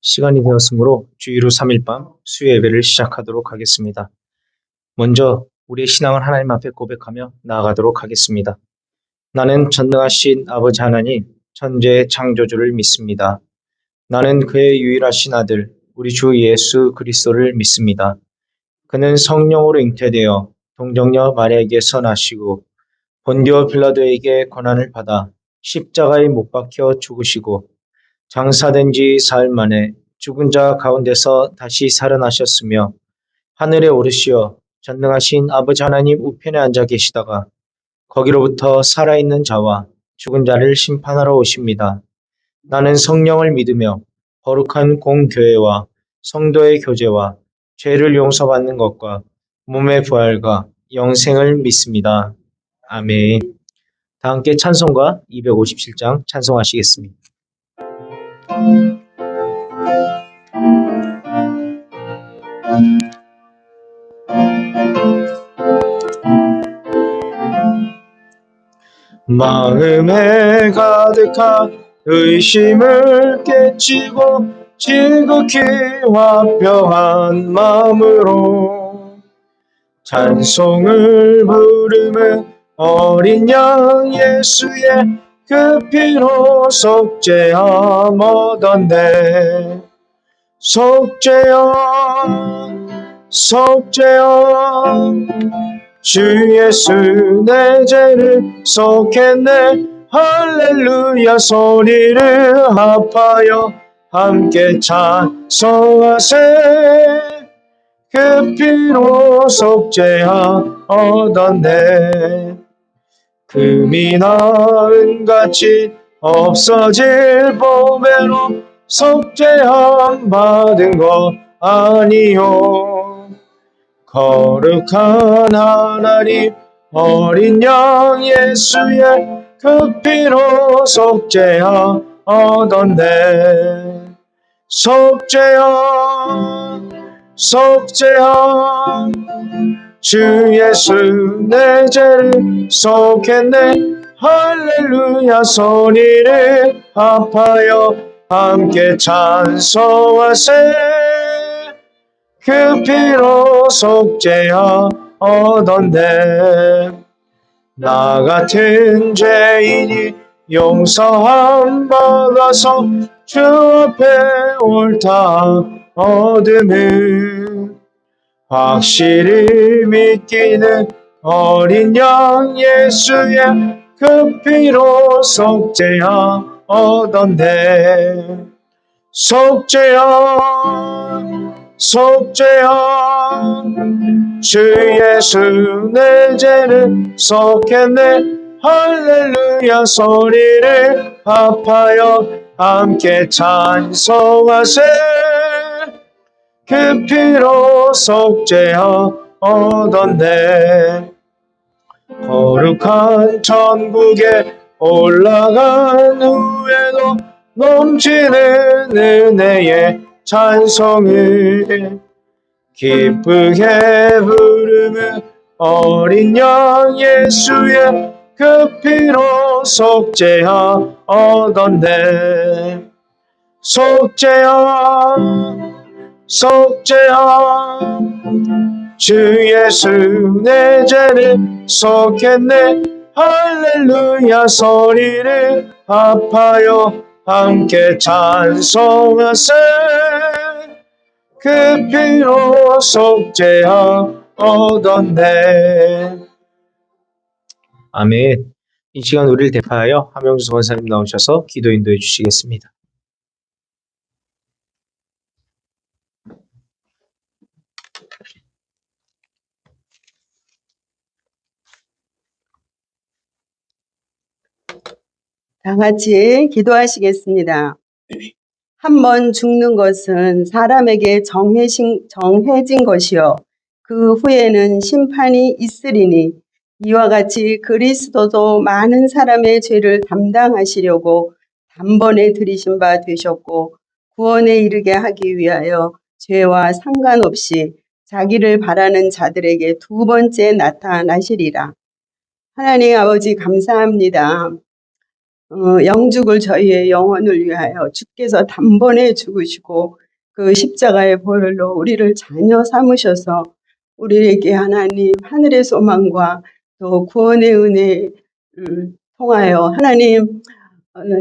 시간이 되었으므로 주일후 3일 밤 수요 예배를 시작하도록 하겠습니다. 먼저 우리의 신앙을 하나님 앞에 고백하며 나아가도록 하겠습니다. 나는 전능하신 아버지 하나님, 천지의 창조주를 믿습니다. 나는 그의 유일하신 아들, 우리 주 예수 그리스도를 믿습니다. 그는 성령으로 잉태되어 동정녀 마리아에게서 나시고 본디오 빌라도에게 고난을 받아 십자가에 못 박혀 죽으시고 장사된 지 사흘 만에 죽은 자 가운데서 다시 살아나셨으며 하늘에 오르시어 전능하신 아버지 하나님 우편에 앉아 계시다가 거기로부터 살아있는 자와 죽은 자를 심판하러 오십니다. 나는 성령을 믿으며 거룩한 공교회와 성도의 교제와 죄를 용서받는 것과 몸의 부활과 영생을 믿습니다. 아멘. 다 함께 찬송가 257장 찬송하시겠습니다. 마음에 가득한 의심을 깨치고 지극히 화평한 마음으로 찬송을 부르는 어린 양 예수의 그 피로 속죄함 얻었네. 속죄함 속죄함 주 예수 내 죄를 속했네. 할렐루야 소리를 합하여 함께 찬송하세. 그 피로 속죄함 얻었네. 금이나 은같이 없어질 보배로 속죄함 받은 것 아니요. 거룩한 하나님 어린 양 예수의 그 피로 속죄함 얻었네. 속죄함 속죄함 주 예수 내 죄를 속했네. 할렐루야 소리를 합하여 함께 찬송하세. 그 피로 속죄함 얻었네. 나 같은 죄인이 용서함 받아서 주 앞에 옳다 얻음을 확실히 믿기는 어린 양 예수의 그 피로 속죄함 얻었네. 속죄함 속죄함 주 예수 내 죄를 속했네. 할렐루야 소리를 합하여 함께 찬송하세. 그 피로 속죄함 얻었네. 거룩한 천국에 올라간 후에도 넘치는 은혜의 찬송을 기쁘게 부르는 어린 양 예수의 그 피로 속죄함 얻었네. 속죄함 속죄함 주 예수 내 죄를 속했네. 할렐루야 소리를 합하여 함께 찬송하세. 그 피로 속죄함 얻었네. 아멘. 이 시간 우리를 대표하여 함영수 권사님 나오셔서 기도 인도해 주시겠습니다. 다 같이 기도하시겠습니다. 한 번 죽는 것은 사람에게 정해진 것이요 그 후에는 심판이 있으리니 이와 같이 그리스도도 많은 사람의 죄를 담당하시려고 단번에 들이신 바 되셨고 구원에 이르게 하기 위하여 죄와 상관없이 자기를 바라는 자들에게 두 번째 나타나시리라. 하나님 아버지 감사합니다. 영죽을 저희의 영혼을 위하여 주께서 단번에 죽으시고 그 십자가의 보혈로 우리를 자녀 삼으셔서 우리에게 하나님 하늘의 소망과 또 구원의 은혜를 통하여 하나님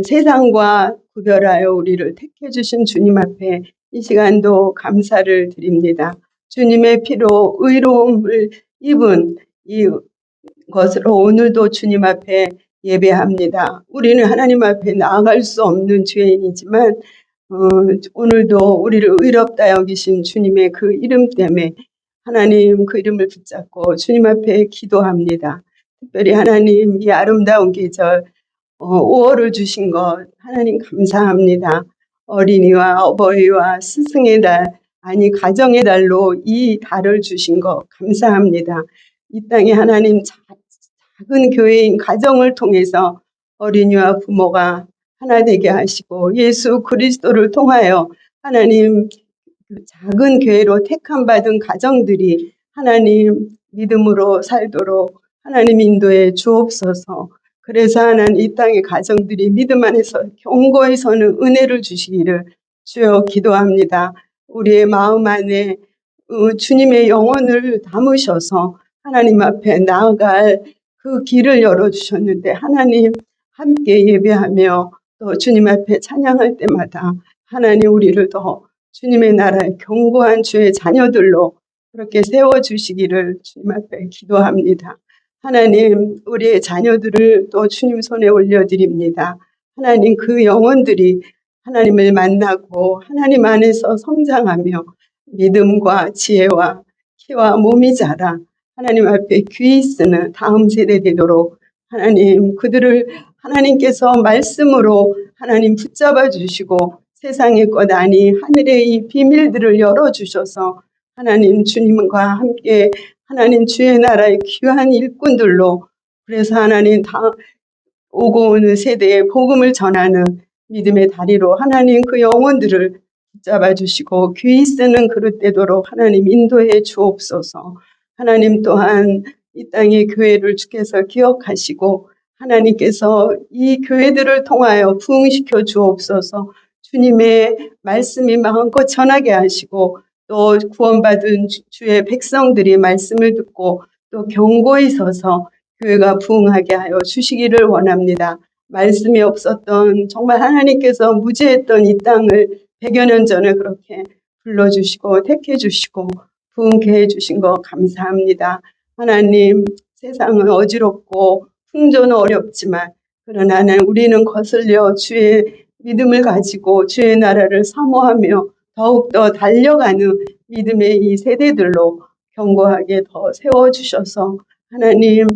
세상과 구별하여 우리를 택해 주신 주님 앞에 이 시간도 감사를 드립니다. 주님의 피로 의로움을 입은 이것으로 오늘도 주님 앞에 예배합니다. 우리는 하나님 앞에 나아갈 수 없는 죄인이지만 오늘도 우리를 의롭다 여기신 주님의 그 이름 때문에 하나님 그 이름을 붙잡고 주님 앞에 기도합니다. 특별히 하나님 이 아름다운 계절 5월을 주신 것 하나님 감사합니다. 어린이와 어버이와 스승의 달 아니 가정의 달로 이 달을 주신 것 감사합니다. 이 땅에 하나님 작은 교회인 가정을 통해서 어린이와 부모가 하나 되게 하시고 예수 그리스도를 통하여 하나님 그 작은 교회로 택함 받은 가정들이 하나님 믿음으로 살도록 하나님 인도해 주옵소서. 그래서 하나님 이 땅의 가정들이 믿음 안에서 견고히 서는 은혜를 주시기를 주여 기도합니다. 우리의 마음 안에 주님의 영혼을 담으셔서 하나님 앞에 나아갈 그 길을 열어주셨는데 하나님 함께 예배하며 또 주님 앞에 찬양할 때마다 하나님 우리를 더 주님의 나라의 견고한 주의 자녀들로 그렇게 세워주시기를 주님 앞에 기도합니다. 하나님 우리의 자녀들을 또 주님 손에 올려드립니다. 하나님 그 영혼들이 하나님을 만나고 하나님 안에서 성장하며 믿음과 지혜와 키와 몸이 자라 하나님 앞에 귀히 쓰는 다음 세대 되도록 하나님 그들을 하나님께서 말씀으로 하나님 붙잡아 주시고 세상의 것 아니 하늘의 이 비밀들을 열어주셔서 하나님 주님과 함께 하나님 주의 나라의 귀한 일꾼들로 그래서 하나님 다 오고 오는 세대에 복음을 전하는 믿음의 다리로 하나님 그 영혼들을 붙잡아 주시고 귀히 쓰는 그릇 되도록 하나님 인도해 주옵소서. 하나님 또한 이 땅의 교회를 주께서 기억하시고 하나님께서 이 교회들을 통하여 부흥시켜 주옵소서. 주님의 말씀이 마음껏 전하게 하시고 또 구원받은 주의 백성들이 말씀을 듣고 또 견고히 서서 교회가 부흥하게 하여 주시기를 원합니다. 말씀이 없었던 정말 하나님께서 무지했던 이 땅을 100여 년 전에 그렇게 불러주시고 택해주시고 부흥케 해주신 거 감사합니다. 하나님 세상은 어지럽고 풍조는 어렵지만 그러나 우리는 거슬려 주의 믿음을 가지고 주의 나라를 사모하며 더욱더 달려가는 믿음의 이 세대들로 견고하게 더 세워주셔서 하나님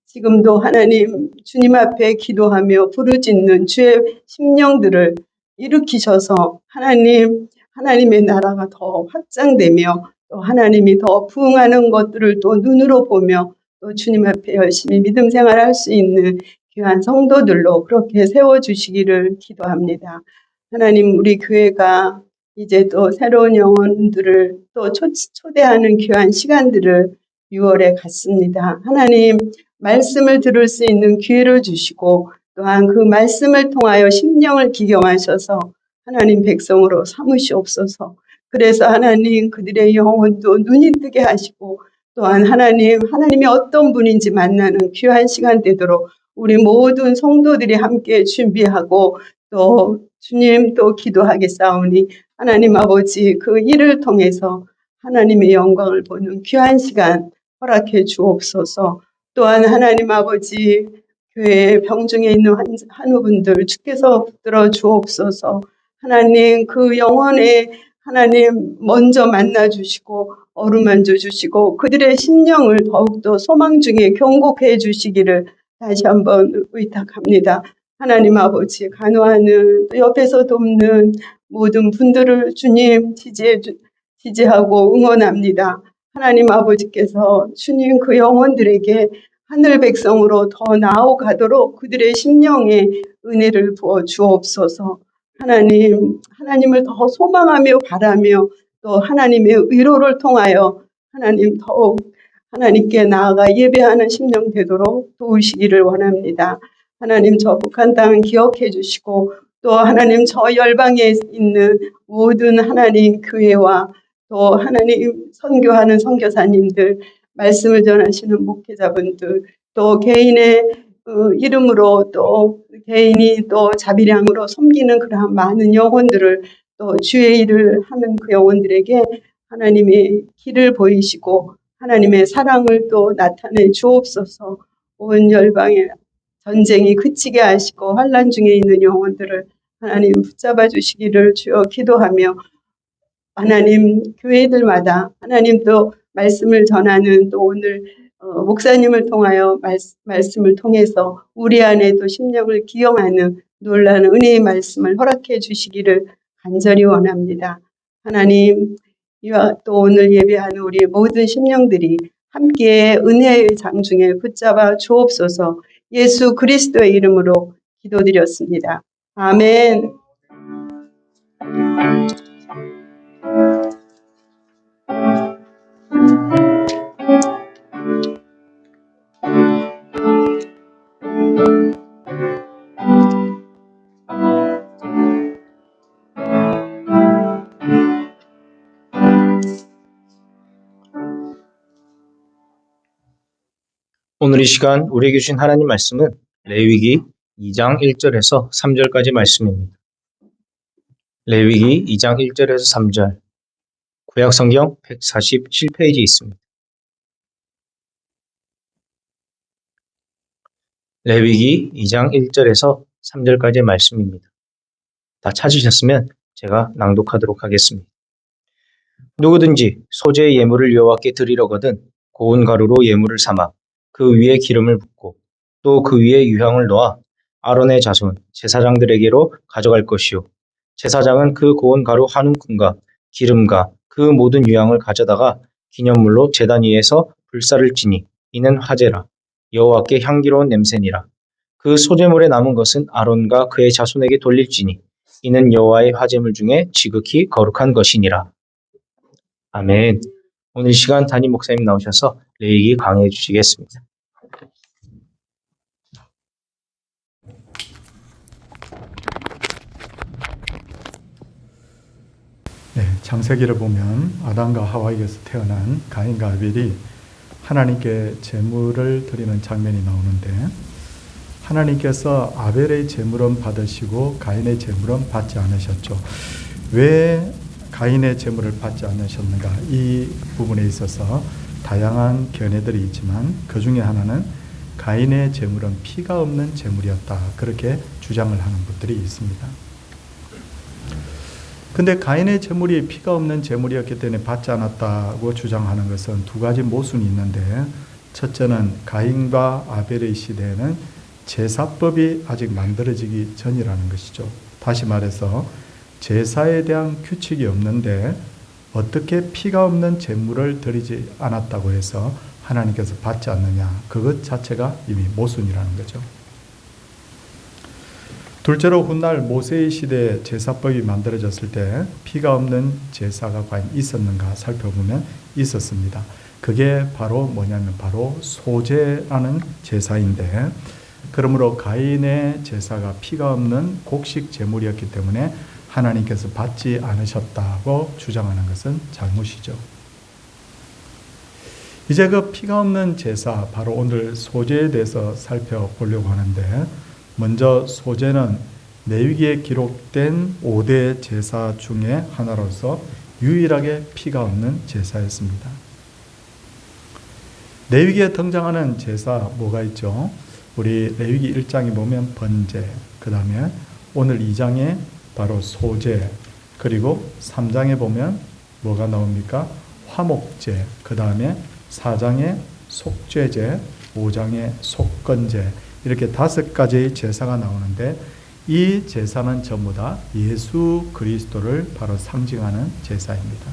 지금도 하나님 주님 앞에 기도하며 부르짖는 주의 심령들을 일으키셔서 하나님의 나라가 더 확장되며 또 하나님이 더 부흥하는 것들을 또 눈으로 보며 또 주님 앞에 열심히 믿음 생활할 수 있는 귀한 성도들로 그렇게 세워주시기를 기도합니다. 하나님 우리 교회가 이제 또 새로운 영혼들을 또 초대하는 귀한 시간들을 6월에 갖습니다. 하나님 말씀을 들을 수 있는 기회를 주시고 또한 그 말씀을 통하여 심령을 기경하셔서 하나님 백성으로 삼으시옵소서. 그래서 하나님 그들의 영혼도 눈이 뜨게 하시고 또한 하나님이 어떤 분인지 만나는 귀한 시간 되도록 우리 모든 성도들이 함께 준비하고 또 주님 또 기도하겠사오니 하나님 아버지 그 일을 통해서 하나님의 영광을 보는 귀한 시간 허락해 주옵소서. 또한 하나님 아버지 교회 병중에 있는 환우분들 주께서 붙들어 주옵소서. 하나님 그 영혼에 하나님 먼저 만나주시고 어루만져 주시고 그들의 심령을 더욱더 소망 중에 경고해 주시기를 다시 한번 의탁합니다. 하나님 아버지 간호하는 또 옆에서 돕는 모든 분들을 주님 지지하고 응원합니다. 하나님 아버지께서 주님 그 영혼들에게 하늘 백성으로 더 나아가도록 그들의 심령에 은혜를 부어 주옵소서. 하나님을 더 소망하며 바라며 또 하나님의 의로를 통하여 하나님 더욱 하나님께 나아가 예배하는 심령 되도록 도우시기를 원합니다. 하나님 저 북한 땅 기억해 주시고 또 하나님 저 열방에 있는 모든 하나님 교회와 또 하나님 선교하는 선교사님들 말씀을 전하시는 목회자분들 또 개인의 이름으로 또 개인이 또 자비량으로 섬기는 그러한 많은 영혼들을 또 주의 일을 하는 그 영혼들에게 하나님의 길을 보이시고 하나님의 사랑을 또 나타내 주옵소서. 온 열방에 전쟁이 그치게 하시고 환난 중에 있는 영혼들을 하나님 붙잡아 주시기를 주여 기도하며 하나님 교회들마다 하나님 또 말씀을 전하는 또 오늘 목사님을 통하여 말씀을 통해서 우리 안에도 심령을 기용하는 놀라는 은혜의 말씀을 허락해 주시기를 간절히 원합니다. 하나님 이와 또 오늘 예배하는 우리 모든 심령들이 함께 은혜의 장중에 붙잡아 주옵소서. 예수 그리스도의 이름으로 기도드렸습니다. 아멘. 오늘 이 시간 우리에게 주신 하나님 말씀은 레위기 2장 1절에서 3절까지 말씀입니다. 레위기 2장 1절에서 3절, 구약성경 147페이지에 있습니다. 레위기 2장 1절에서 3절까지의 말씀입니다. 다 찾으셨으면 제가 낭독하도록 하겠습니다. 누구든지 소재의 예물을 여호와께 드리려거든 고운 가루로 예물을 삼아 그 위에 기름을 붓고 또 그 위에 유향을 놓아 아론의 자손 제사장들에게로 가져갈 것이요 제사장은 그 고운 가루 한 움큼과 기름과 그 모든 유향을 가져다가 기념물로 제단 위에서 불사를 지니 이는 화제라 여호와께 향기로운 냄새니라. 그 소재물에 남은 것은 아론과 그의 자손에게 돌릴지니 이는 여호와의 화제물 중에 지극히 거룩한 것이니라. 아멘. 오늘 시간 담임 목사님 나오셔서 레위기 강해해 주시겠습니다. 네, 창세기를 보면 아담과 하와에게서 태어난 가인과 아벨이 하나님께 제물을 드리는 장면이 나오는데 하나님께서 아벨의 제물은 받으시고 가인의 제물은 받지 않으셨죠. 왜 가인의 제물을 받지 않으셨는가? 이 부분에 있어서 다양한 견해들이 있지만 그 중에 하나는 가인의 제물은 피가 없는 제물이었다. 그렇게 주장을 하는 분들이 있습니다. 근데 가인의 제물이 피가 없는 제물이었기 때문에 받지 않았다고 주장하는 것은 두 가지 모순이 있는데 첫째는 가인과 아벨의 시대에는 제사법이 아직 만들어지기 전이라는 것이죠. 다시 말해서 제사에 대한 규칙이 없는데 어떻게 피가 없는 제물을 드리지 않았다고 해서 하나님께서 받지 않느냐, 그것 자체가 이미 모순이라는 거죠. 둘째로 훗날 모세의 시대에 제사법이 만들어졌을 때 피가 없는 제사가 과연 있었는가 살펴보면 있었습니다. 그게 바로 뭐냐면 바로 소제라는 제사인데, 그러므로 가인의 제사가 피가 없는 곡식 제물이었기 때문에 하나님께서 받지 않으셨다고 주장하는 것은 잘못이죠. 이제 그 피가 없는 제사, 바로 오늘 소제에 대해서 살펴보려고 하는데, 먼저 소제는 레위기에 기록된 5대 제사 중에 하나로서 유일하게 피가 없는 제사였습니다. 레위기에 등장하는 제사 뭐가 있죠? 우리 레위기 1장에 보면 번제, 그 다음에 오늘 2장에 바로 소제, 그리고 3장에 보면 뭐가 나옵니까? 화목제, 그 다음에 4장에 속죄제, 5장에 속건제, 이렇게 5가지의 제사가 나오는데 이 제사는 전부 다 예수 그리스도를 바로 상징하는 제사입니다.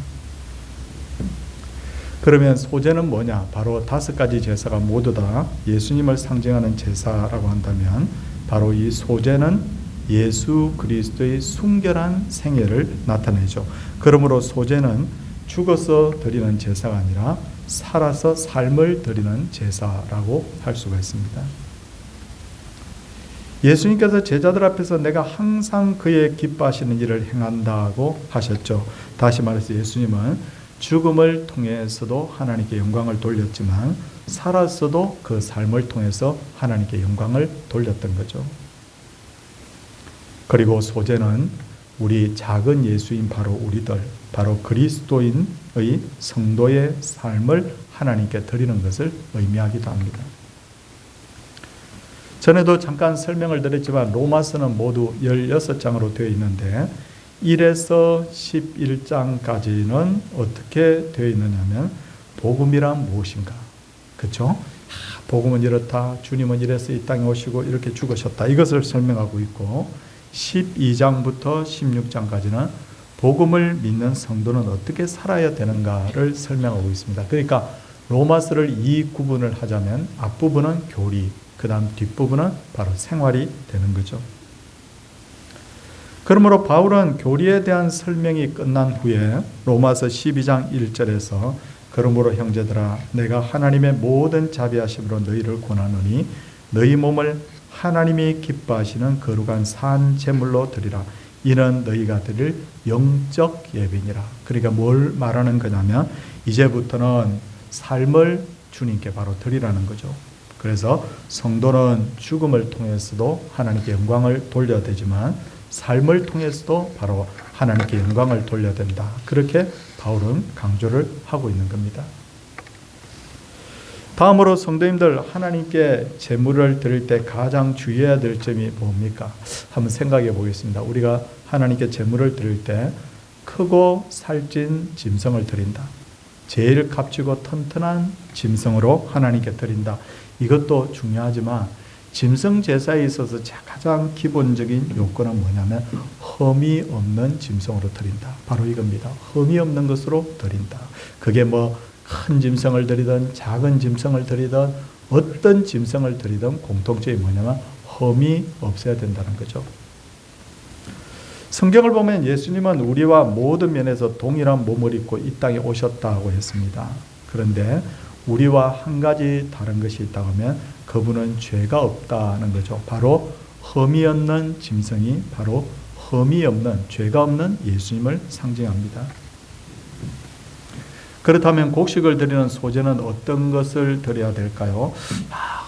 그러면 소제는 뭐냐? 바로 5가지 제사가 모두 다 예수님을 상징하는 제사라고 한다면 바로 이 소제는 예수 그리스도의 순결한 생애를 나타내죠. 그러므로 소제는 죽어서 드리는 제사가 아니라 살아서 삶을 드리는 제사라고 할 수가 있습니다. 예수님께서 제자들 앞에서 내가 항상 그의 기뻐하시는 일을 행한다고 하셨죠. 다시 말해서 예수님은 죽음을 통해서도 하나님께 영광을 돌렸지만 살았어도 그 삶을 통해서 하나님께 영광을 돌렸던 거죠. 그리고 소재는 우리 작은 예수인 바로 우리들, 바로 그리스도인의 성도의 삶을 하나님께 드리는 것을 의미하기도 합니다. 전에도 잠깐 설명을 드렸지만 로마서는 모두 16장으로 되어 있는데 1에서 11장까지는 어떻게 되어 있느냐면 복음이란 무엇인가? 그렇죠? 복음은 이렇다. 주님은 이래서 이 땅에 오시고 이렇게 죽으셨다. 이것을 설명하고 있고 12장부터 16장까지는 복음을 믿는 성도는 어떻게 살아야 되는가를 설명하고 있습니다. 그러니까 로마서를 이 구분을 하자면 앞부분은 교리, 그 다음 뒷부분은 바로 생활이 되는 거죠. 그러므로 바울은 교리에 대한 설명이 끝난 후에 로마서 12장 1절에서 그러므로 형제들아 내가 하나님의 모든 자비하심으로 너희를 권하노니 너희 몸을 하나님이 기뻐하시는 거룩한 산 제물로 드리라. 이는 너희가 드릴 영적 예배니라. 그러니까 뭘 말하는 거냐면 이제부터는 삶을 주님께 바로 드리라는 거죠. 그래서 성도는 죽음을 통해서도 하나님께 영광을 돌려야 되지만 삶을 통해서도 바로 하나님께 영광을 돌려야 된다. 그렇게 바울은 강조를 하고 있는 겁니다. 다음으로 성도님들 하나님께 제물을 드릴 때 가장 주의해야 될 점이 뭡니까? 한번 생각해 보겠습니다. 우리가 하나님께 제물을 드릴 때 크고 살찐 짐승을 드린다. 제일 값지고 튼튼한 짐승으로 하나님께 드린다. 이것도 중요하지만 짐승 제사에 있어서 가장 기본적인 요건은 뭐냐면 흠이 없는 짐승으로 드린다. 바로 이겁니다. 흠이 없는 것으로 드린다. 그게 뭐 큰 짐승을 드리든 작은 짐승을 드리든 어떤 짐승을 드리든 공통점이 뭐냐면 흠이 없어야 된다는 거죠. 성경을 보면 예수님은 우리와 모든 면에서 동일한 몸을 입고 이 땅에 오셨다고 했습니다. 그런데 우리와 한 가지 다른 것이 있다고 하면 그분은 죄가 없다는 거죠. 바로 흠이 없는 짐승이 바로 흠이 없는 죄가 없는 예수님을 상징합니다. 그렇다면 곡식을 드리는 소재는 어떤 것을 드려야 될까요?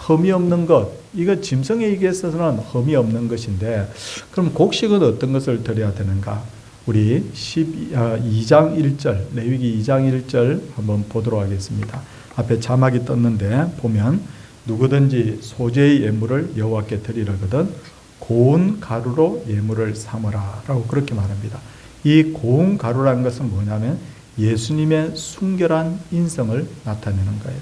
흠이 없는 것, 이거 짐승에 있어서는 흠이 없는 것인데 그럼 곡식은 어떤 것을 드려야 되는가? 우리 2장 1절, 레위기 2장 1절 한번 보도록 하겠습니다. 앞에 자막이 떴는데 보면 누구든지 소재의 예물을 여호와께 드리려거든 고운 가루로 예물을 삼으라 라고 그렇게 말합니다. 이 고운 가루라는 것은 뭐냐면 예수님의 순결한 인성을 나타내는 거예요.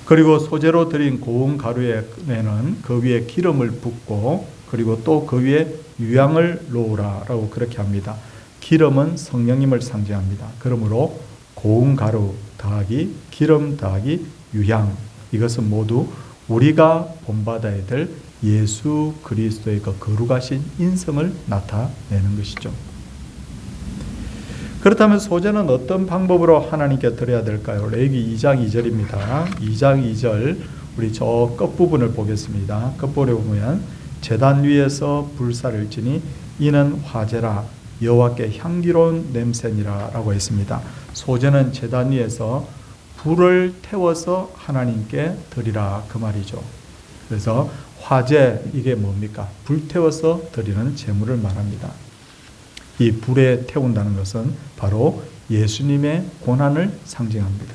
그리고 소재로 드린 고운 가루에는 그 위에 기름을 붓고 그리고 또 그 위에 유향을 놓으라 라고 그렇게 합니다. 기름은 성령님을 상징합니다. 그러므로 고운 가루 더하기 기름 더하기 유향, 이것은 모두 우리가 본받아야 될 예수 그리스도의 그 거룩하신 인성을 나타내는 것이죠. 그렇다면 소재는 어떤 방법으로 하나님께 드려야 될까요? 레위기 2장 2절입니다. 2장 2절 우리 저 끝부분을 보겠습니다. 끝부분에 보면 제단 위에서 불사를 지니 이는 화제라 여호와께 향기로운 냄새니라 라고 했습니다. 소재는 제단 위에서 불을 태워서 하나님께 드리라 그 말이죠. 그래서 화제 이게 뭡니까? 불 태워서 드리는 제물을 말합니다. 이 불에 태운다는 것은 바로 예수님의 고난을 상징합니다.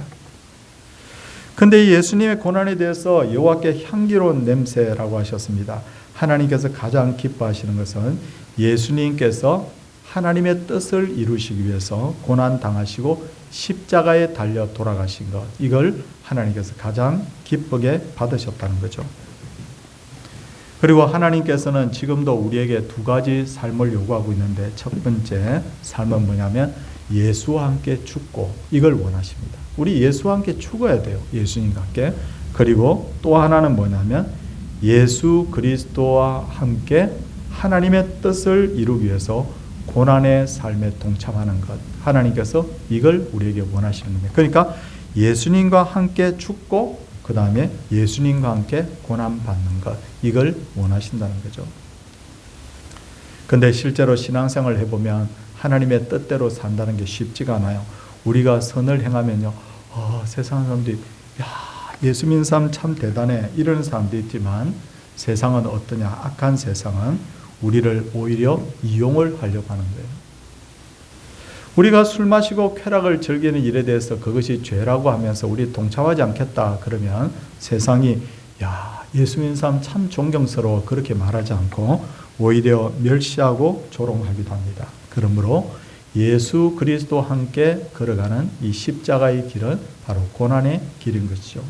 근데 이 예수님의 고난에 대해서 여호와께 향기로운 냄새라고 하셨습니다. 하나님께서 가장 기뻐하시는 것은 예수님께서 하나님의 뜻을 이루시기 위해서 고난 당하시고 십자가에 달려 돌아가신 것, 이걸 하나님께서 가장 기쁘게 받으셨다는 거죠. 그리고 하나님께서는 지금도 우리에게 두 가지 삶을 요구하고 있는데 첫 번째 삶은 뭐냐면 예수와 함께 죽고, 이걸 원하십니다. 우리 예수와 함께 죽어야 돼요. 예수님과 함께. 그리고 또 하나는 뭐냐면 예수 그리스도와 함께 하나님의 뜻을 이루기 위해서 고난의 삶에 동참하는 것, 하나님께서 이걸 우리에게 원하시는 겁니다. 그러니까 예수님과 함께 죽고 그 다음에 예수님과 함께 고난받는 것, 이걸 원하신다는 거죠. 근데 실제로 신앙생활을 해보면 하나님의 뜻대로 산다는 게 쉽지가 않아요. 우리가 선을 행하면요, 세상 사람들이 야, 예수 믿는 사람 참 대단해 이런 사람도 있지만, 세상은 어떠냐? 악한 세상은 우리를 오히려 이용을 하려고 하는 거예요. 우리가 술 마시고 쾌락을 즐기는 일에 대해서 그것이 죄라고 하면서 우리 동참하지 않겠다 그러면 세상이 야, 예수 믿는 사람 참 존경스러워 그렇게 말하지 않고 오히려 멸시하고 조롱하기도 합니다. 그러므로 예수 그리스도와 함께 걸어가는 이 십자가의 길은 바로 고난의 길인 것이죠.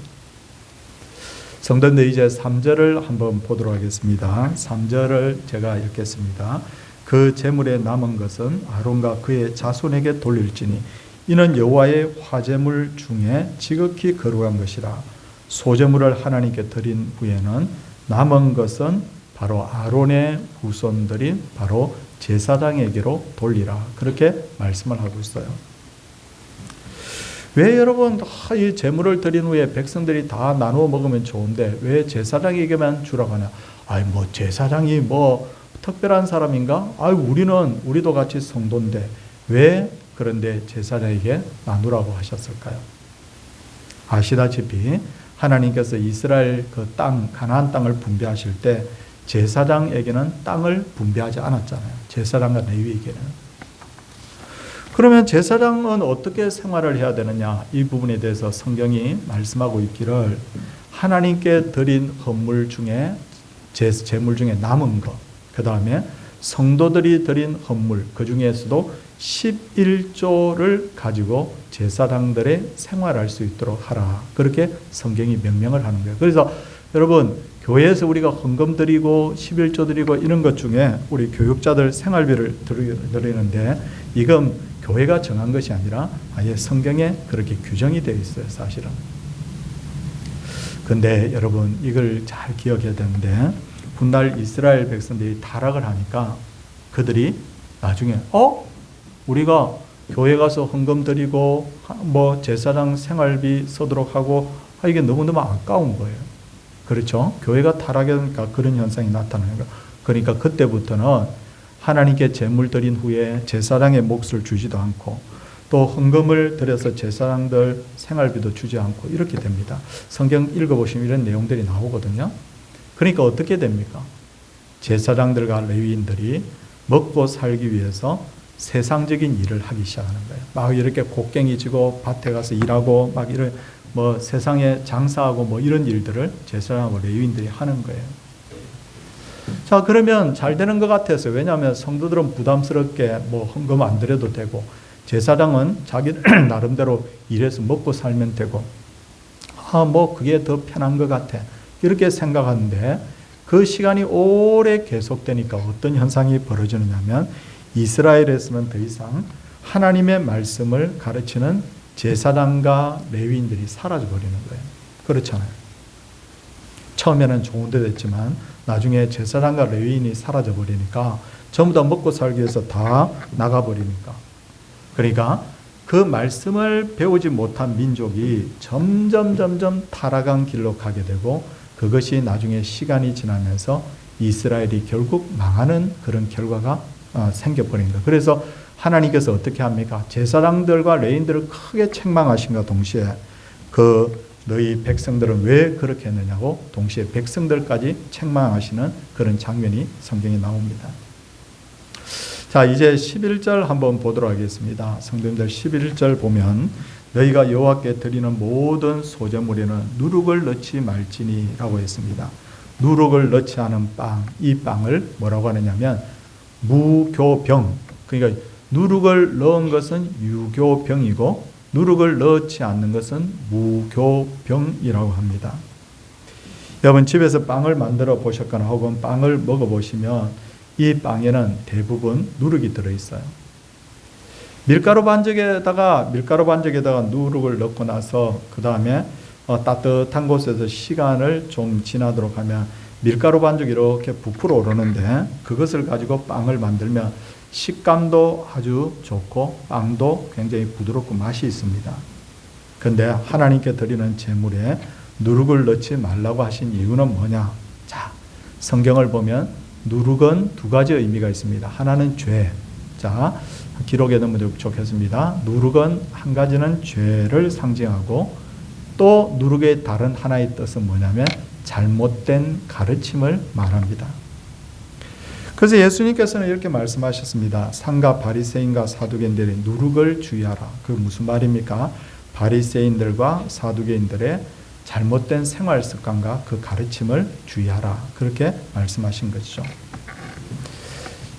성도님들, 이제 3절을 한번 보도록 하겠습니다. 3절을 제가 읽겠습니다. 그 제물에 남은 것은 아론과 그의 자손에게 돌릴지니 이는 여호와의 화제물 중에 지극히 거룩한 것이라. 소제물을 하나님께 드린 후에는 남은 것은 바로 아론의 후손들인 바로 제사장에게로 돌리라. 그렇게 말씀을 하고 있어요. 왜 여러분 이 제물을 드린 후에 백성들이 다 나누어 먹으면 좋은데 왜 제사장에게만 주라고 하냐? 뭐 제사장이 뭐 특별한 사람인가? 우리도 같이 성도인데 왜 그런데 제사장에게 나누라고 하셨을까요? 아시다시피 하나님께서 이스라엘 그 땅, 가나안 땅을 분배하실 때 제사장에게는 땅을 분배하지 않았잖아요. 제사장과 레위에게는. 그러면 제사장은 어떻게 생활을 해야 되느냐? 이 부분에 대해서 성경이 말씀하고 있기를 하나님께 드린 헌물 중에 제물 중에 남은 것, 그 다음에 성도들이 드린 헌물, 그 중에서도 11조를 가지고 제사장들의 생활할 수 있도록 하라. 그렇게 성경이 명령을 하는 거예요. 그래서 여러분, 교회에서 우리가 헌금 드리고 11조 드리고 이런 것 중에 우리 교육자들 생활비를 드리는데 이건 교회가 정한 것이 아니라 아예 성경에 그렇게 규정이 되어 있어요, 사실은. 근데 여러분, 이걸 잘 기억해야 되는데 훗날 이스라엘 백성들이 타락을 하니까 그들이 나중에 우리가 교회 가서 헌금 드리고 뭐 제사장 생활비 쓰도록 하고 이게 너무너무 아까운 거예요. 그렇죠? 교회가 타락하니까 그런 현상이 나타나는 거예요. 그러니까 그때부터는 하나님께 제물 드린 후에 제사장의 몫을 주지도 않고 또 헌금을 드려서 제사장들 생활비도 주지 않고 이렇게 됩니다. 성경 읽어보시면 이런 내용들이 나오거든요. 그러니까 어떻게 됩니까? 제사장들과 레위인들이 먹고 살기 위해서 세상적인 일을 하기 시작하는 거예요. 막 이렇게 곡괭이 쥐고 밭에 가서 일하고 막 이런 뭐 세상에 장사하고 뭐 이런 일들을 제사장하고 레위인들이 하는 거예요. 자, 그러면 잘 되는 것 같아서, 왜냐하면 성도들은 부담스럽게 뭐 헌금 안 드려도 되고 제사장은 자기 나름대로 일해서 먹고 살면 되고 뭐 그게 더 편한 것 같아 이렇게 생각하는데 그 시간이 오래 계속되니까 어떤 현상이 벌어지느냐면 이스라엘에서는 더 이상 하나님의 말씀을 가르치는 제사장과 레위인들이 사라져버리는 거예요. 그렇잖아요. 처음에는 좋은 데 됐지만 나중에 제사장과 레위인이 사라져버리니까 전부 다 먹고 살기 위해서 다 나가버리니까. 그러니까 그 말씀을 배우지 못한 민족이 점점 타락한 길로 가게 되고 그것이 나중에 시간이 지나면서 이스라엘이 결국 망하는 그런 결과가 생겨버린 거예요. 그래서 하나님께서 어떻게 합니까? 제사장들과 레위인들을 크게 책망하신과 동시에 너희 백성들은 왜 그렇게 했느냐고 동시에 백성들까지 책망하시는 그런 장면이 성경에 나옵니다. 자, 이제 11절 한번 보도록 하겠습니다. 성도님들, 11절 보면 너희가 여호와께 드리는 모든 소제물에는 누룩을 넣지 말지니 라고 했습니다. 누룩을 넣지 않은 빵, 이 빵을 뭐라고 하느냐면 무교병, 그러니까 누룩을 넣은 것은 유교병이고 누룩을 넣지 않는 것은 무교병이라고 합니다. 여러분, 집에서 빵을 만들어 보셨거나 혹은 빵을 먹어보시면 이 빵에는 대부분 누룩이 들어있어요. 밀가루 반죽에다가 누룩을 넣고 나서 그 다음에 따뜻한 곳에서 시간을 좀 지나도록 하면 밀가루 반죽이 이렇게 부풀어 오르는데 그것을 가지고 빵을 만들면 식감도 아주 좋고 빵도 굉장히 부드럽고 맛이 있습니다. 그런데 하나님께 드리는 제물에 누룩을 넣지 말라고 하신 이유는 뭐냐? 자, 성경을 보면 누룩은 두 가지 의미가 있습니다. 하나는 죄. 자, 기록에 넣으면 좋겠습니다. 누룩은 한 가지는 죄를 상징하고 또 누룩의 다른 하나의 뜻은 뭐냐면 잘못된 가르침을 말합니다. 그래서 예수님께서는 이렇게 말씀하셨습니다. 상가 바리새인과 사두개인들이 누룩을 주의하라. 그 무슨 말입니까? 바리새인들과 사두개인들의 잘못된 생활 습관과 그 가르침을 주의하라. 그렇게 말씀하신 것이죠.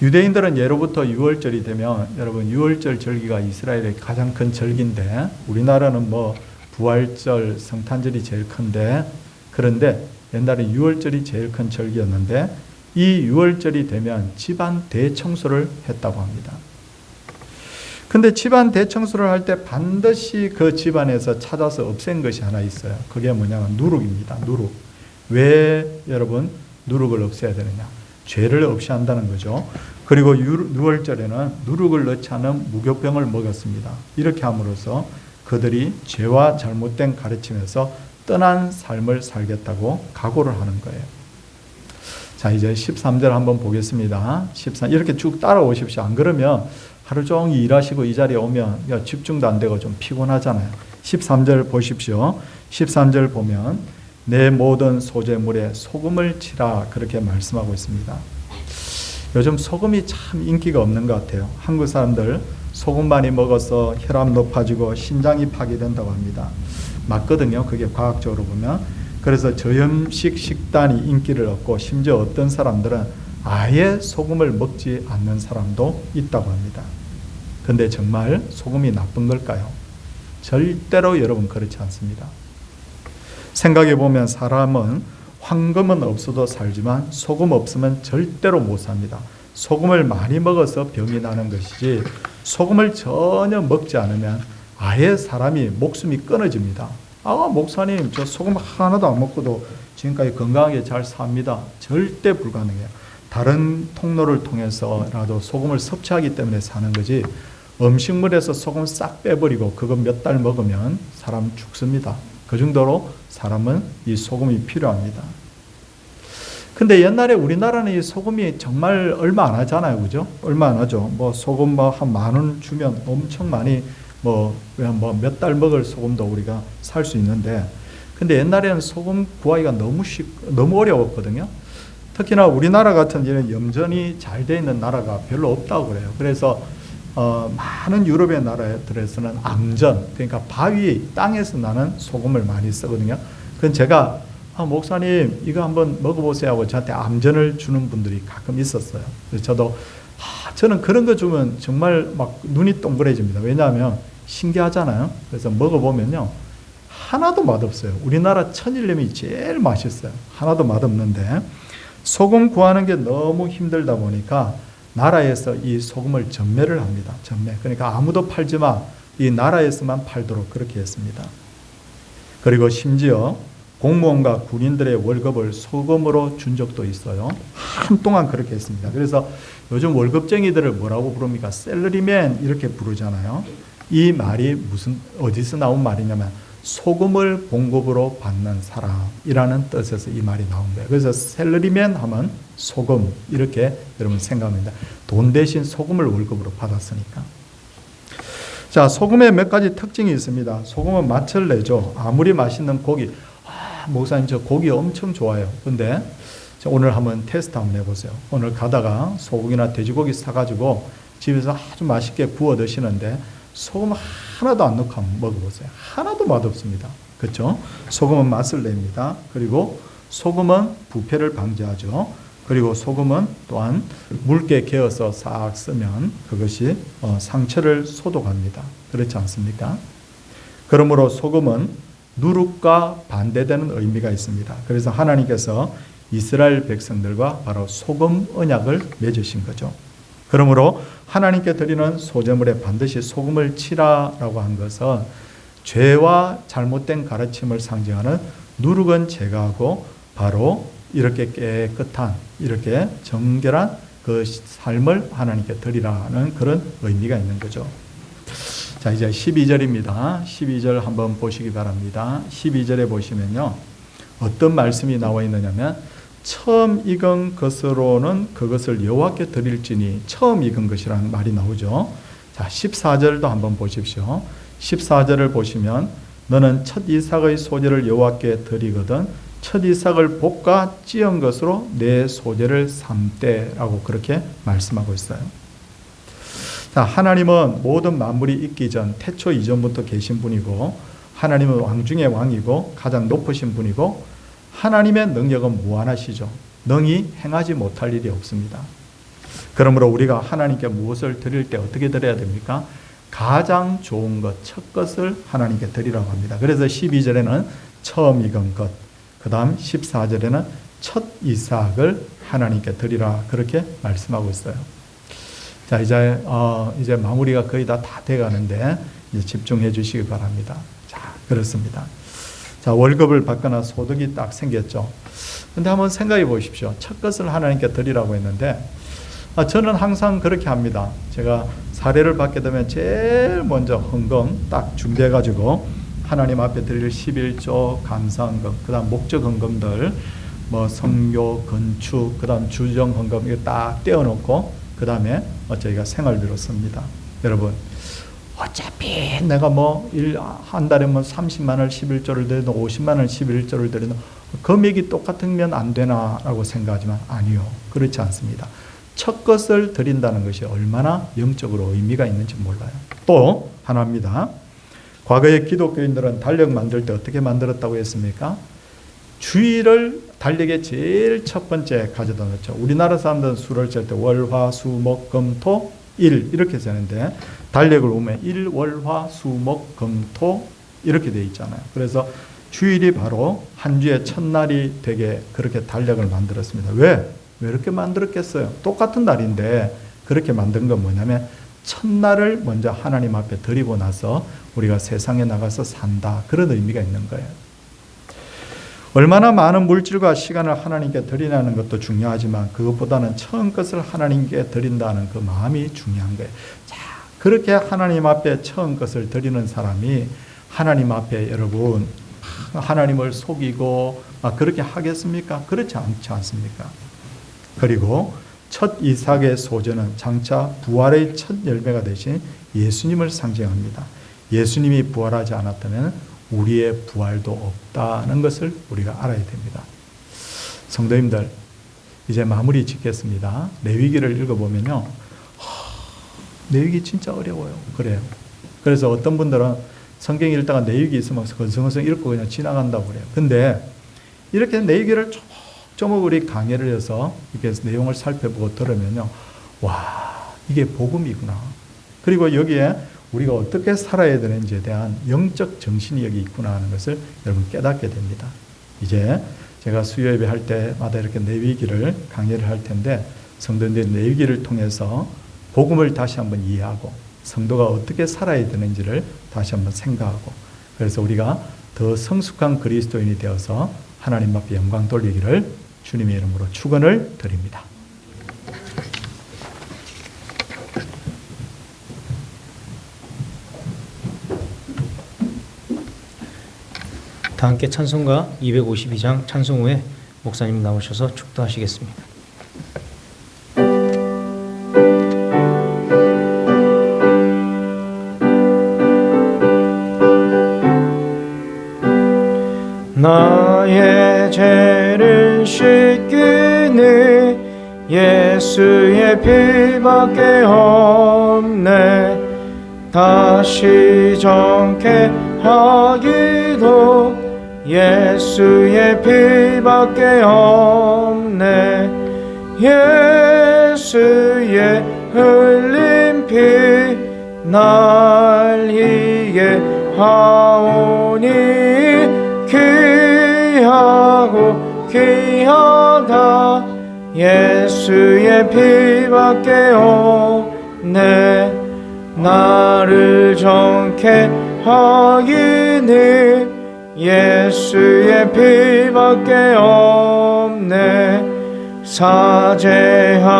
유대인들은 예로부터 유월절이 되면 여러분 유월절 절기가 이스라엘의 가장 큰 절기인데 우리나라는 뭐 부활절, 성탄절이 제일 큰데 그런데 옛날에 유월절이 제일 큰 절기였는데 이 유월절이 되면 집안 대청소를 했다고 합니다. 근데 집안 대청소를 할 때 반드시 그 집안에서 찾아서 없앤 것이 하나 있어요. 그게 뭐냐면 누룩입니다. 누룩. 왜 여러분 누룩을 없애야 되느냐? 죄를 없애한다는 거죠. 그리고 유월절에는 누룩을 넣지 않은 무교병을 먹였습니다. 이렇게 함으로써 그들이 죄와 잘못된 가르침에서 떠난 삶을 살겠다고 각오를 하는 거예요. 자, 이제 13절 한번 보겠습니다. 13 이렇게 쭉 따라오십시오. 안 그러면 하루 종일 일하시고 이 자리에 오면 집중도 안 되고 좀 피곤하잖아요. 13절 보십시오. 13절 보면 내 모든 소재물에 소금을 치라 그렇게 말씀하고 있습니다. 요즘 소금이 참 인기가 없는 것 같아요. 한국 사람들 소금 많이 먹어서 혈압 높아지고 신장이 파괴된다고 합니다. 맞거든요. 그게 과학적으로 보면. 그래서 저염식 식단이 인기를 얻고 심지어 어떤 사람들은 아예 소금을 먹지 않는 사람도 있다고 합니다. 근데 정말 소금이 나쁜 걸까요? 절대로 여러분 그렇지 않습니다. 생각해 보면 사람은 황금은 없어도 살지만 소금 없으면 절대로 못 삽니다. 소금을 많이 먹어서 병이 나는 것이지 소금을 전혀 먹지 않으면 아예 사람이 목숨이 끊어집니다. 목사님 저 소금 하나도 안 먹고도 지금까지 건강하게 잘 삽니다. 절대 불가능해요. 다른 통로를 통해서라도 소금을 섭취하기 때문에 사는 거지 음식물에서 소금 싹 빼버리고 그거 몇 달 먹으면 사람 죽습니다. 그 정도로 사람은 이 소금이 필요합니다. 근데 옛날에 우리나라는 이 소금이 정말 얼마 안 하잖아요. 그죠? 얼마 안 하죠. 뭐 소금 뭐 한 10,000원 주면 엄청 많이 몇 달 먹을 소금도 우리가 살 수 있는데 근데 옛날에는 소금 구하기가 너무 어려웠거든요. 특히나 우리나라 같은 이런 염전이 잘 돼 있는 나라가 별로 없다고 그래요. 그래서 많은 유럽의 나라들에서는 암전, 그러니까 바위, 땅에서 나는 소금을 많이 쓰거든요. 그건 제가 목사님 이거 한번 먹어보세요 하고 저한테 암전을 주는 분들이 가끔 있었어요. 그래서 저도 저는 그런 거 주면 정말 막 눈이 동그래집니다. 왜냐하면 신기하잖아요. 그래서 먹어보면요 하나도 맛없어요. 우리나라 천일염이 제일 맛있어요. 하나도 맛없는데 소금 구하는 게 너무 힘들다 보니까 나라에서 이 소금을 전매를 합니다. 전매. 그러니까 아무도 팔지 마. 이 나라에서만 팔도록 그렇게 했습니다. 그리고 심지어 공무원과 군인들의 월급을 소금으로 준 적도 있어요. 한동안 그렇게 했습니다. 그래서 요즘 월급쟁이들을 뭐라고 부릅니까? 셀러리맨 이렇게 부르잖아요. 이 말이 어디서 나온 말이냐면 소금을 봉급으로 받는 사람이라는 뜻에서 이 말이 나온 거예요. 그래서 셀러리맨 하면 소금 이렇게 여러분 생각합니다. 돈 대신 소금을 월급으로 받았으니까. 자, 소금에 몇 가지 특징이 있습니다. 소금은 맛을 내죠. 아무리 맛있는 고기, 목사님 저 고기 엄청 좋아해요. 근데 오늘 한번 테스트 한번 해보세요. 오늘 가다가 소고기나 돼지고기 사가지고 집에서 아주 맛있게 구워 드시는데 소금 하나도 안 넣고 한번 먹어보세요. 하나도 맛없습니다. 그렇죠? 소금은 맛을 냅니다. 그리고 소금은 부패를 방지하죠. 그리고 소금은 또한 묽게 개어서 싹 쓰면 그것이 상처를 소독합니다. 그렇지 않습니까? 그러므로 소금은 누룩과 반대되는 의미가 있습니다. 그래서 하나님께서 이스라엘 백성들과 바로 소금 언약을 맺으신 거죠. 그러므로 하나님께 드리는 소제물에 반드시 소금을 치라라고 한 것은 죄와 잘못된 가르침을 상징하는 누룩은 제거하고 바로 이렇게 깨끗한 이렇게 정결한 그 삶을 하나님께 드리라는 그런 의미가 있는 거죠. 자, 이제 12절입니다. 12절 한번 보시기 바랍니다. 12절에 보시면요. 어떤 말씀이 나와 있느냐면 처음 익은 것으로는 그것을 여호와께 드릴지니 처음 익은 것이라는 말이 나오죠. 자, 14절도 한번 보십시오. 14절을 보시면 너는 첫 이삭의 소재를 여호와께 드리거든 첫 이삭을 볶아 찌은 것으로 내 소재를 삼대라고 그렇게 말씀하고 있어요. 자, 하나님은 모든 만물이 있기 전 태초 이전부터 계신 분이고 하나님은 왕 중의 왕이고 가장 높으신 분이고 하나님의 능력은 무한하시죠. 능히 행하지 못할 일이 없습니다. 그러므로 우리가 하나님께 무엇을 드릴 때 어떻게 드려야 됩니까? 가장 좋은 것, 첫 것을 하나님께 드리라고 합니다. 그래서 12절에는 처음 익은 것, 그 다음 14절에는 첫 이삭을 하나님께 드리라 그렇게 말씀하고 있어요. 자, 이제 마무리가 거의 다 돼가는데 이제 집중해 주시기 바랍니다. 자, 그렇습니다. 자, 월급을 받거나 소득이 딱 생겼죠. 근데 한번 생각해 보십시오. 첫 것을 하나님께 드리라고 했는데 저는 항상 그렇게 합니다. 제가 사례를 받게 되면 제일 먼저 헌금 딱 준비해 가지고 하나님 앞에 드릴 11조 감사헌금, 그 다음 목적 헌금들 뭐 성교, 건축, 그 다음 주정 헌금 이거 딱 떼어놓고 그 다음에 저희가 생활비로 씁니다. 여러분 어차피 내가 뭐 한 달에 뭐 30만 원 11조를 드리든 50만 원 11조를 드리든 금액이 똑같으면 안 되나라고 생각하지만 아니요. 그렇지 않습니다. 첫 것을 드린다는 것이 얼마나 영적으로 의미가 있는지 몰라요. 또 하나입니다. 과거에 기독교인들은 달력 만들 때 어떻게 만들었다고 했습니까? 주일을 달력에 제일 첫 번째 가져다 놓죠. 우리나라 사람들은 수를 잴 때 월, 화, 수, 목, 금, 토, 일 이렇게 쓰는데 달력을 보면 일, 월, 화, 수, 목, 금, 토 이렇게 되어 있잖아요. 그래서 주일이 바로 한 주의 첫날이 되게 그렇게 달력을 만들었습니다. 왜 이렇게 만들었겠어요? 똑같은 날인데 그렇게 만든 건 뭐냐면 첫날을 먼저 하나님 앞에 드리고 나서 우리가 세상에 나가서 산다. 그런 의미가 있는 거예요. 얼마나 많은 물질과 시간을 하나님께 드리냐는 것도 중요하지만 그것보다는 처음 것을 하나님께 드린다는 그 마음이 중요한 거예요. 자, 그렇게 하나님 앞에 처음 것을 드리는 사람이 하나님 앞에 여러분 하나님을 속이고 그렇게 하겠습니까? 그렇지 않지 않습니까? 그리고 첫 이삭의 소재는 장차 부활의 첫 열매가 되신 예수님을 상징합니다. 예수님이 부활하지 않았다면 우리의 부활도 없다는 것을 우리가 알아야 됩니다. 성도님들, 이제 마무리 짓겠습니다. 레위기를 읽어보면요. 레위기 진짜 어려워요. 그래요. 그래서 어떤 분들은 성경 읽다가 레위기 있으면 건성건성 읽고 그냥 지나간다고 그래요. 근데 이렇게 레위기를 좀 우리 강의를 해서 이렇게 내용을 살펴보고 들으면요. 와, 이게 복음이구나. 그리고 여기에 우리가 어떻게 살아야 되는지에 대한 영적 정신이 여기 있구나 하는 것을 여러분 깨닫게 됩니다. 이제 제가 수요예배 할 때마다 이렇게 레위기를 강의를 할 텐데 성도님들이 레위기를 통해서 복음을 다시 한번 이해하고 성도가 어떻게 살아야 되는지를 다시 한번 생각하고 그래서 우리가 더 성숙한 그리스도인이 되어서 하나님 앞에 영광 돌리기를 주님의 이름으로 축원을 드립니다. 다 함께 찬송가 252장 찬송 후에 목사님 나오셔서 축도하시겠습니다. 나의 죄를 씻기는 예수의 피밖에 없네. 다시 정케 하기도 예수의 피밖에 없네. 예수의 흘린 피 날 이해하오니 귀하고 귀하다. 예수의 피밖에 없네. 나를 정케 하기는 예수의 피밖에 없네. 사죄하는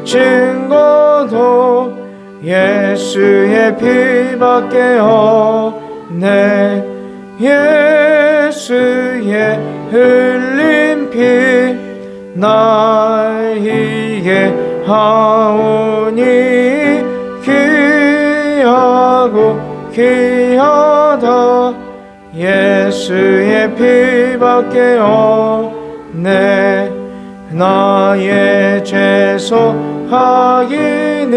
증거도 예수의 피밖에 없네. 예수의 흘린 피 나에게 하오니 귀하고 귀하다 예수의 피밖에 없네 나의 죄소 하기는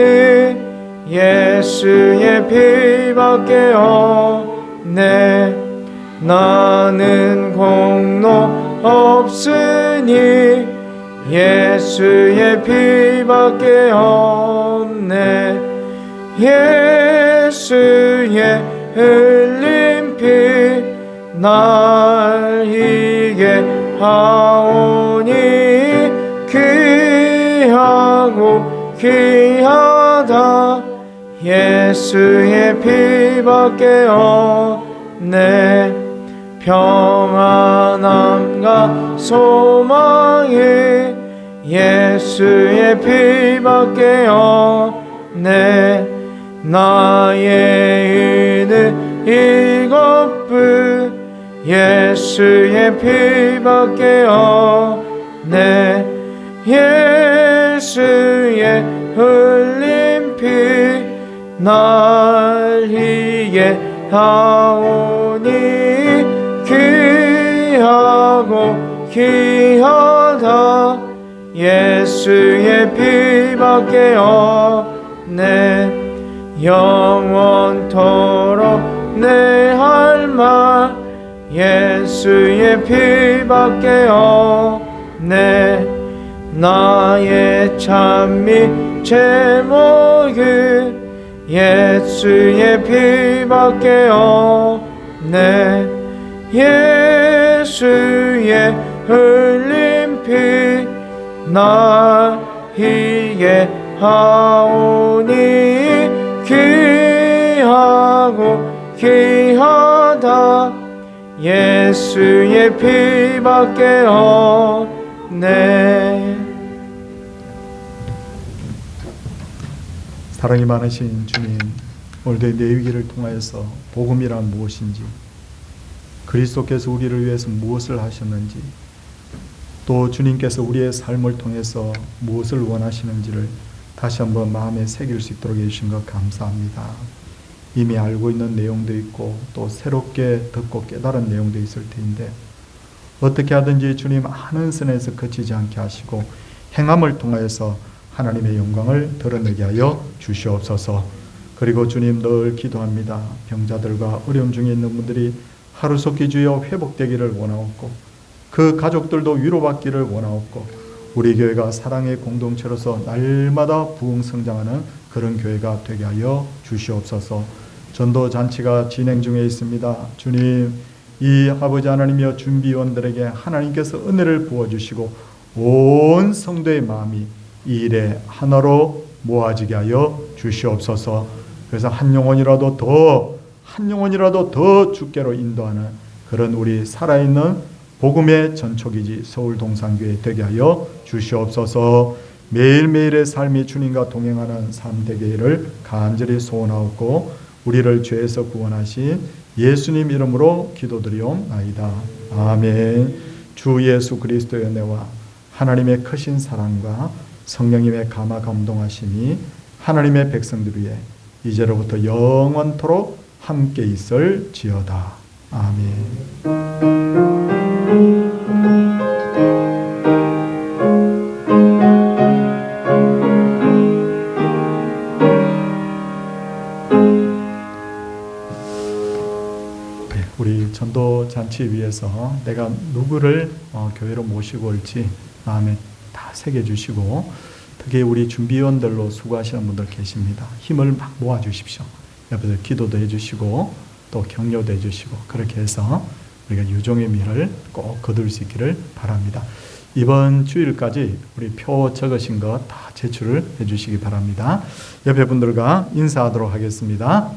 예수의 피밖에 없네 나는 공로 없으니 예수의 피밖에 없네 예수의 흘린 피 날 이게 하오니 귀하고 귀하다 예수의 피밖에 없네 평안함과 소망이 예수의 피밖에 없네 나의 의는 이것뿐 예수의 피밖에 없네 예수의 흘린 피 날 이게 하오니 귀하고 귀하다 예수의 피밖에 없네 영원토록 내 할 말 예수의 피밖에 없네 나의 찬미 제목은 예수의 피밖에 없네 예수의 흘린 피 나에게 하오니 귀하고 귀하다 예수의 피밖에 없네 사랑이 많으신 주님, 오늘도 내 위기를 통하여서 복음이란 무엇인지, 그리스도께서 우리를 위해서 무엇을 하셨는지, 또 주님께서 우리의 삶을 통해서 무엇을 원하시는지를 다시 한번 마음에 새길 수 있도록 해주신 것 감사합니다. 이미 알고 있는 내용도 있고 또 새롭게 듣고 깨달은 내용도 있을 텐데 어떻게 하든지 주님 아는 선에서 그치지 않게 하시고 행함을 통하여서 하나님의 영광을 드러내게 하여 주시옵소서. 그리고 주님 늘 기도합니다. 병자들과 어려움 중에 있는 분들이 하루속히 주여 회복되기를 원하옵고 그 가족들도 위로받기를 원하옵고 우리 교회가 사랑의 공동체로서 날마다 부흥성장하는 그런 교회가 되게 하여 주시옵소서. 전도잔치가 진행 중에 있습니다. 주님 이 아버지 하나님이여 준비위원들에게 하나님께서 은혜를 부어주시고 온 성도의 마음이 이 일에 하나로 모아지게 하여 주시옵소서. 그래서 한 영혼이라도 더 주께로 인도하는 그런 우리 살아있는 복음의 전초기지 서울 동산교회 되게 하여 주시옵소서. 매일매일의 삶이 주님과 동행하는 삶 되기를 간절히 소원하옵고 우리를 죄에서 구원하신 예수님 이름으로 기도드리옵나이다. 아멘. 주 예수 그리스도의 은혜와 하나님의 크신 사랑과 성령님의 감화 감동하심이 하나님의 백성들 위해 이제로부터 영원토록 함께 있을지어다. 아멘. 우리 전도잔치 위해서 내가 누구를 교회로 모시고 올지 마음에 다 새겨주시고 특히 우리 준비위원들로 수고하시는 분들 계십니다. 힘을 막 모아주십시오. 옆에서 기도도 해주시고 또 격려도 해주시고 그렇게 해서 우리가 유종의 미를 꼭 거둘 수 있기를 바랍니다. 이번 주일까지 우리 표 적으신 거 다 제출을 해주시기 바랍니다. 옆에 분들과 인사하도록 하겠습니다.